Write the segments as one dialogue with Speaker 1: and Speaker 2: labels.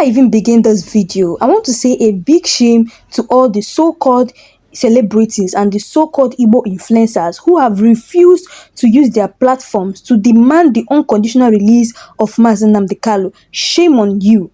Speaker 1: I even begin this video, I want to say a big shame to all the so-called celebrities and the so-called Igbo influencers who have refused to use their platforms to demand the unconditional release of Nnamdi Kanu. Shame on you.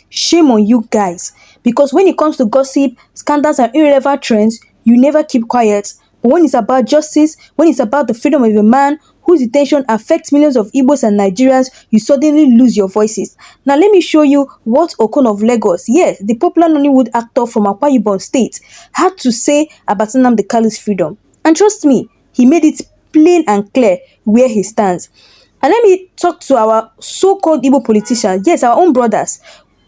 Speaker 1: Shame on you guys. Because when it comes to gossip, scandals and irrelevant trends, you never keep quiet. But when it's about justice, when it's about the freedom of a man whose detention affects millions of Igbos and Nigerians, you suddenly lose your voices. Now let me show you what Okon of Lagos, yes, the popular Nollywood actor from Akwa Ibom State, had to say about Nnamdi Kanu's freedom. And trust me, he made it plain and clear where he stands. And let me talk to our so-called Igbo politicians, yes, our own brothers,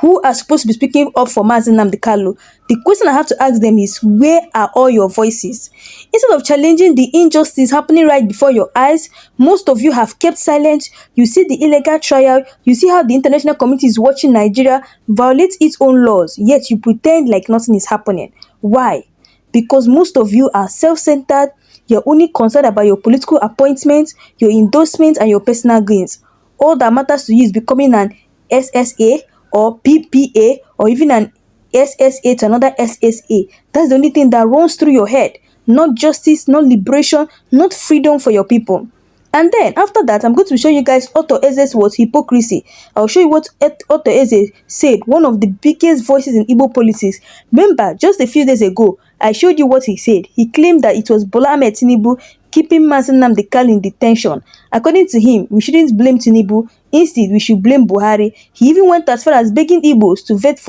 Speaker 1: who are supposed to be speaking up for Nnamdi Kanu. The question I have to ask them is, where are all your voices? Instead of challenging the injustice happening right before your eyes, most of you have kept silent. You see the illegal trial, you see how the international community is watching Nigeria violate its own laws, yet you pretend like nothing is happening. Why? Because most of you are self-centered. You're only concerned about your political appointments, your endorsements, and your personal gains. All that matters to you is becoming an SSA or PPA or even an SSA to another SSA. That's the only thing that runs through your head. Not justice, not liberation, not freedom for your people. And then after that, I'm going to show you guys Otto Eze's was hypocrisy. I'll show you what Otto Eze said, one of the biggest voices in Igbo politics. Remember, just a few days ago, I showed you what he said. He claimed that it was Bola Ahmed Tinubu keeping Nnamdi Kanu in detention. According to him, we shouldn't blame Tinubu. Instead, we should blame Buhari. He even went as far as begging Igbos to vote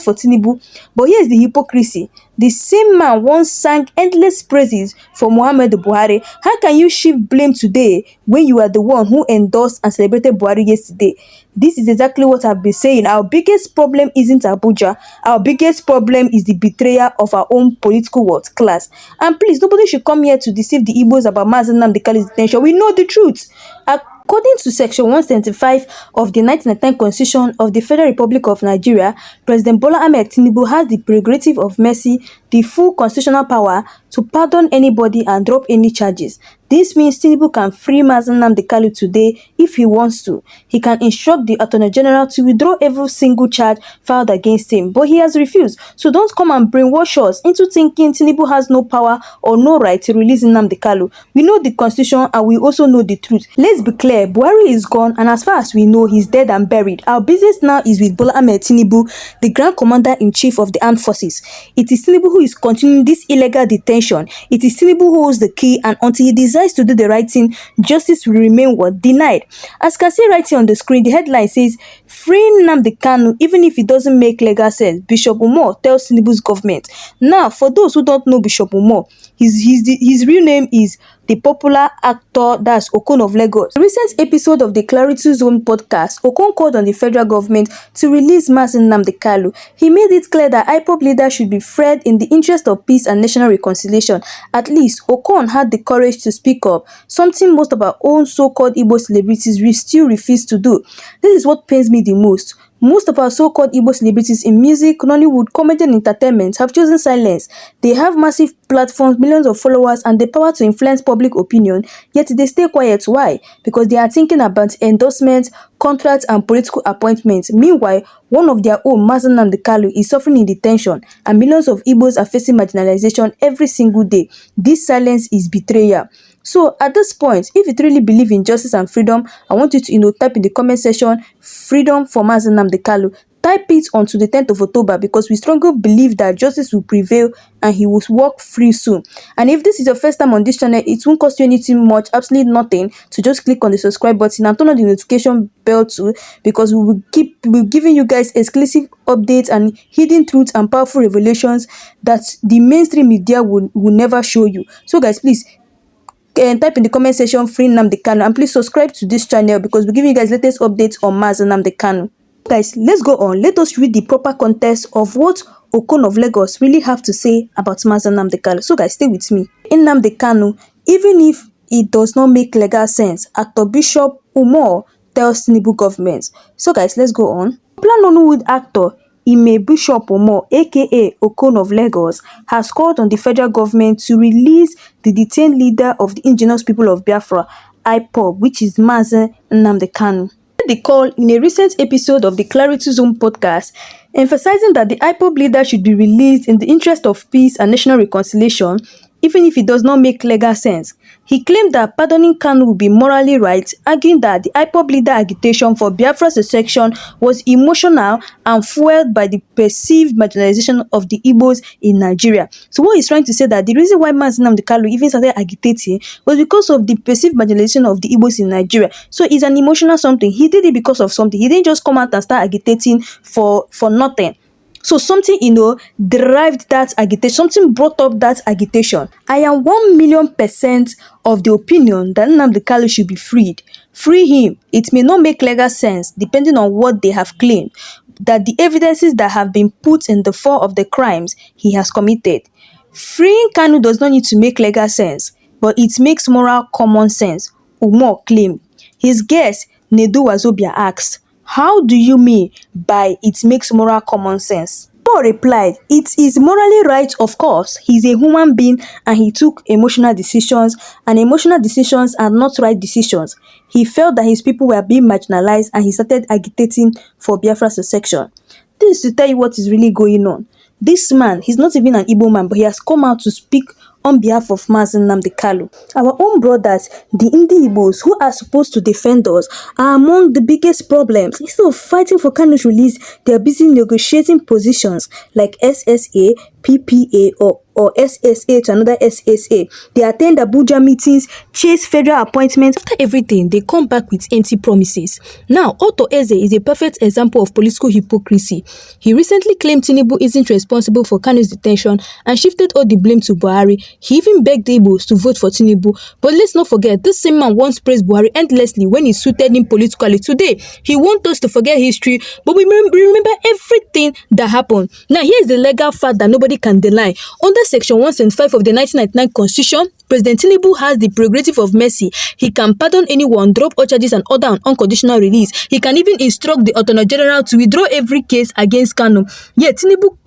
Speaker 1: for Tinubu. But here's the hypocrisy. The same man once sang endless praises for Muhammadu Buhari. How can you shift blame today when you are the one who endorsed and celebrated Buhari yesterday? This is exactly what I've been saying. Our biggest problem isn't Abuja. Our biggest problem is the betrayal of our own political world class. And please, nobody should come here to deceive the Igbos about Nnamdi Kanu's detention. We know the truth. According to Section 175 of the 1999 Constitution of the Federal Republic of Nigeria, President Bola Ahmed Tinubu has the prerogative of mercy, the full constitutional power to pardon anybody and drop any charges. This means Tinubu can free Nnamdi Kanu today if he wants to. He can instruct the Attorney General to withdraw every single charge filed against him, but he has refused. So don't come and brainwash us into thinking Tinubu has no power or no right to release Nnamdi Kanu. We know the Constitution and we also know the truth. Let's be clear, Buhari is gone, and as far as we know, he's dead and buried. Our business now is with Bola Ahmed Tinubu, the Grand Commander-in-Chief of the Armed Forces. It is Tinubu who is continuing this illegal detention. It is Tinubu who holds the key, and until he decides to do the right thing, justice will remain denied. As you can see right here on the screen, the headline says, "Freeing Nnamdi Kanu even if it doesn't make legal sense, Bishop Umar tells Tinubu's government." Now, for those who don't know Bishop Umar, his real name is the popular actor that's Okon of Lagos. In a recent episode of the Clarity Zone podcast, Okon called on the federal government to release Nnamdi Kanu. He made it clear that IPOB leaders should be freed in the interest of peace and national reconciliation. At least, Okon had the courage to speak up, something most of our own so-called Igbo celebrities still refuse to do. This is what pains me the most. Most of our so-called Igbo celebrities in music, Nollywood, comedy and entertainment have chosen silence. They have massive platforms, millions of followers, and the power to influence public opinion, yet they stay quiet. Why? Because they are thinking about endorsements, contracts, and political appointments. Meanwhile, one of their own, Nnamdi Kanu, is suffering in detention, and millions of Igbos are facing marginalization every single day. This silence is betrayal. So at this point, if you truly believe in justice and freedom, I want you to type in the comment section, freedom for Nnamdi Kanu. Type it onto the 10th of October, because we strongly believe that justice will prevail and he will walk free soon. And if this is your first time on this channel, it won't cost you anything much, absolutely nothing, to just click on the subscribe button and turn on the notification bell too, because we will keep giving you guys exclusive updates and hidden truths and powerful revelations that the mainstream media will never show you. So guys, please type in the comment section, free Nnamdi Kanu, and please subscribe to this channel because we're giving you guys latest updates on Nnamdi Kanu. Guys, let's go on. Let us read the proper context of what Okon of Lagos really have to say about Nnamdi Kanu. So guys, stay with me. In Nnamdi Kanu, even if it does not make legal sense, actor Bishop Umar tells Tinubu government. So guys, let's go on. Popular Nollywood actor Bishop Umar, aka Okon of Lagos, has called on the federal government to release the detained leader of the indigenous people of Biafra, IPOB, which is Nnamdi Kanu. The call in a recent episode of the Clarity Zone podcast, emphasizing that the IPOB leader should be released in the interest of peace and national reconciliation, even if it does not make legal sense. He claimed that pardoning Kanu would be morally right, arguing that the IPOB leader agitation for Biafra's secession was emotional and fueled by the perceived marginalization of the Igbos in Nigeria. So what he's trying to say that the reason why Nnamdi Kanu even started agitating was because of the perceived marginalization of the Igbos in Nigeria. So it's an emotional something. He did it because of something. He didn't just come out and start agitating for nothing. So something, derived that agitation, something brought up that agitation. I am 1,000,000% of the opinion that Nnamdi Kanu should be freed. Free him. It may not make legal sense depending on what they have claimed, that the evidences that have been put in the fore of the crimes he has committed. Freeing Kanu does not need to make legal sense, but it makes moral common sense, Umar claimed. His guest, Nedu Wazobia, asked, "How do you mean by it makes moral common sense?" Paul replied, "It is morally right, of course. He's a human being and he took emotional decisions, and emotional decisions are not right decisions. He felt that his people were being marginalized and he started agitating for Biafra secession." This is to tell you what is really going on. This man, he's not even an Igbo man, but he has come out to speak on behalf of Mazen Nnamdi Kanu. Our own brothers, the Indi Igbos, who are supposed to defend us, are among the biggest problems. Instead of fighting for Kanu's release, they are busy negotiating positions like SSA, PPA, or SSA to another SSA. They attend Abuja meetings, chase federal appointments. After everything, they come back with empty promises. Now, Otto Eze is a perfect example of political hypocrisy. He recently claimed Tinubu isn't responsible for Kanu's detention and shifted all the blame to Buhari. He even begged the Igbos to vote for Tinubu. But let's not forget, this same man once praised Buhari endlessly when he suited him politically. Today, he wants us to forget history, but we remember everything that happened. Now, here is the legal fact that nobody can deny. Under Section 175 of the 1999 Constitution, President Tinubu has the prerogative of mercy. He can pardon anyone, drop all charges and order an unconditional release. He can even instruct the Attorney General to withdraw every case against Kanu. Yet Tinubu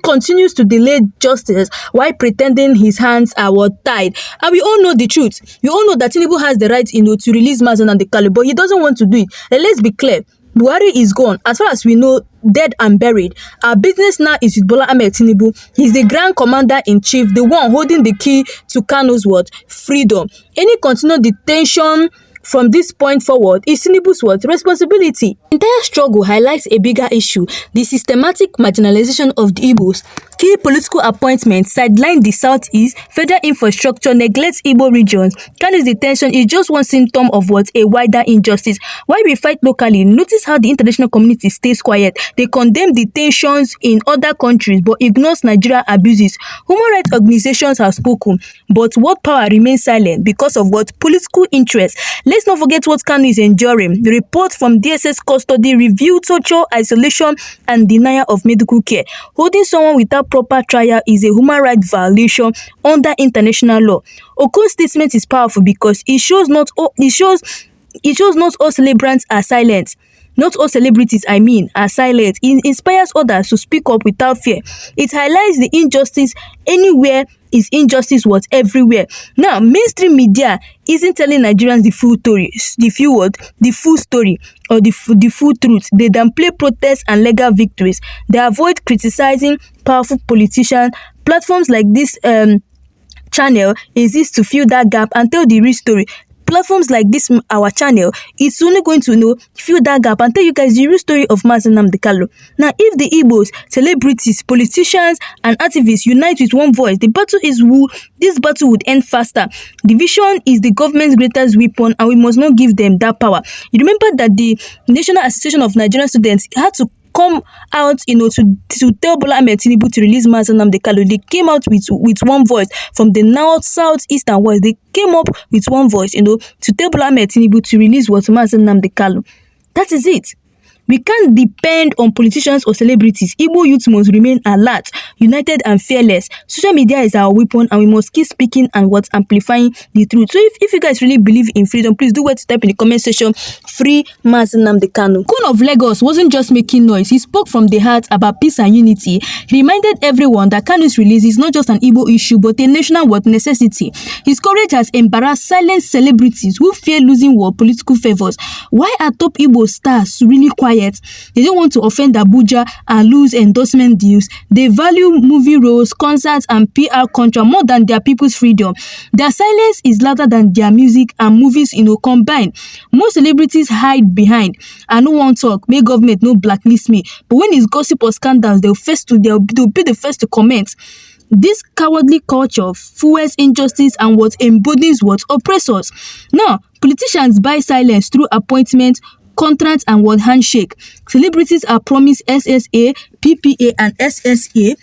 Speaker 1: continues to delay justice while pretending his hands are tied. And we all know the truth. We all know that Tinubu has the right, to release Mazen Nnamdi Kanu, but he doesn't want to do it. And let's be clear. Buhari is gone. As far as we know, dead and buried. Our business now is with Bola Ahmed Tinubu. He's the Grand Commander-in-Chief, the one holding the key to Kanu's freedom. Any continued detention from this point forward is Tinubu's responsibility. The entire struggle highlights a bigger issue: the systematic marginalization of the Igbos. Key political appointments sideline the southeast, federal infrastructure neglects Igbo regions. Kanu's detention is just one symptom of a wider injustice. While we fight locally, notice how the international community stays quiet. They condemn detentions in other countries but ignores Nigeria abuses. Human rights organizations have spoken, but what power remains silent because of political interest. Let's not forget what Kanu is enduring. The report from DSS custody revealed torture, isolation, and denial of medical care. Holding someone without proper trial is a human rights violation under international law. Okon's statement is powerful because it shows not all celebrants are silent. Not all celebrities, are silent. It inspires others to speak up without fear. It highlights the injustice anywhere is injustice everywhere. Now, mainstream media isn't telling Nigerians the full story, the full story, or the full truth. They downplay protests and legal victories. They avoid criticizing powerful politicians. Platforms like this channel exist to fill that gap and tell the real story. Platforms like this, our channel, it's only going to fill that gap and tell you guys the real story of Mazen Nnamdi Kanu. Now, if the Igbos, celebrities, politicians, and activists unite with one voice, this battle would end faster. Division is the government's greatest weapon, and we must not give them that power. You remember that the National Association of Nigerian Students had to come out, to tell Bola Ahmed Tinubu to release Mazen Nnamdi Kanu. They came out with one voice from the north, south, east, and west. They came up with one voice, to tell Bola Ahmed Tinubu to release Mazen Nnamdi Kanu. That is it. We can't depend on politicians or celebrities. Igbo youth must remain alert, united and fearless. Social media is our weapon and we must keep speaking and what amplifying the truth. So if you guys really believe in freedom, please do what to type in the comment section. Free Mazi Nnamdi Kanu. Okon of Lagos wasn't just making noise. He spoke from the heart about peace and unity. He reminded everyone that Kanu's release is not just an Igbo issue but a national what necessity. His courage has embarrassed silent celebrities who fear losing what political favors. Why are top Igbo stars really quiet? They don't want to offend Abuja and lose endorsement deals. They value movie roles, concerts and PR contract more than their people's freedom. Their silence is louder than their music and movies combined. Most celebrities hide behind "I no wan talk, make government no blacklist me." But when it's gossip or scandals, they'll be the first to comment. This cowardly culture fuels injustice and what embodies what oppressors. Now, politicians buy silence through appointments, contracts and what handshake. Celebrities are promised SSA, PPA and SSA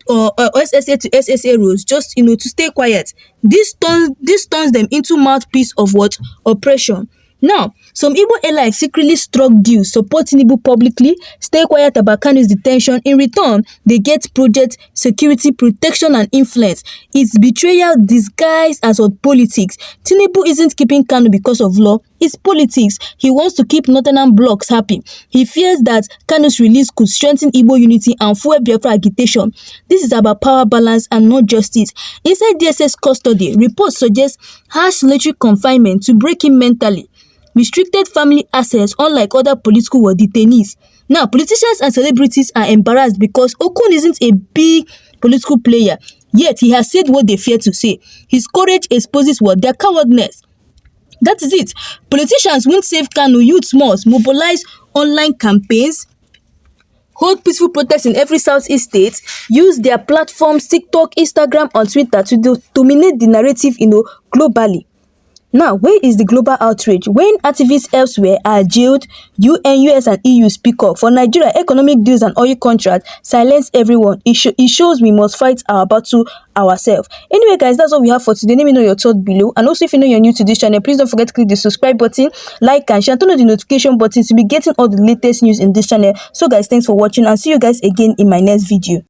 Speaker 1: or SSA to SSA rules just to stay quiet. This turns them into mouthpiece of what oppression. Now, some Igbo allies secretly struck deals, support Tinubu publicly, stay quiet about Kanu's detention. In return, they get project, security, protection and influence. It's betrayal disguised as what politics. Tinubu isn't keeping Kanu because of law, it's politics. He wants to keep northern blocks happy. He fears that Kanu's release could strengthen Igbo unity and fuel Biafra agitation. This is about power balance and not justice. Inside DSS custody, reports suggest harsh solitary confinement to break him mentally. Restricted family access unlike other political detainees. Now, politicians and celebrities are embarrassed because Okon isn't a big political player, yet he has said what they fear to say. His courage exposes what their cowardness. That is it. Politicians won't save Kanu. Youths must mobilize online campaigns, hold peaceful protests in every southeast state, use their platforms TikTok, Instagram and Twitter to dominate the narrative globally. Now, where is the global outrage? When activists elsewhere are jailed, UN, US and EU speak up. For Nigeria, economic deals and oil contracts silence everyone. It shows we must fight our battle ourselves. Anyway, guys, that's all we have for today. Let me know your thoughts below. And also, if you know you're new to this channel, please don't forget to click the subscribe button, like and share, turn on the notification button to be getting all the latest news in this channel. So, guys, thanks for watching and see you guys again in my next video.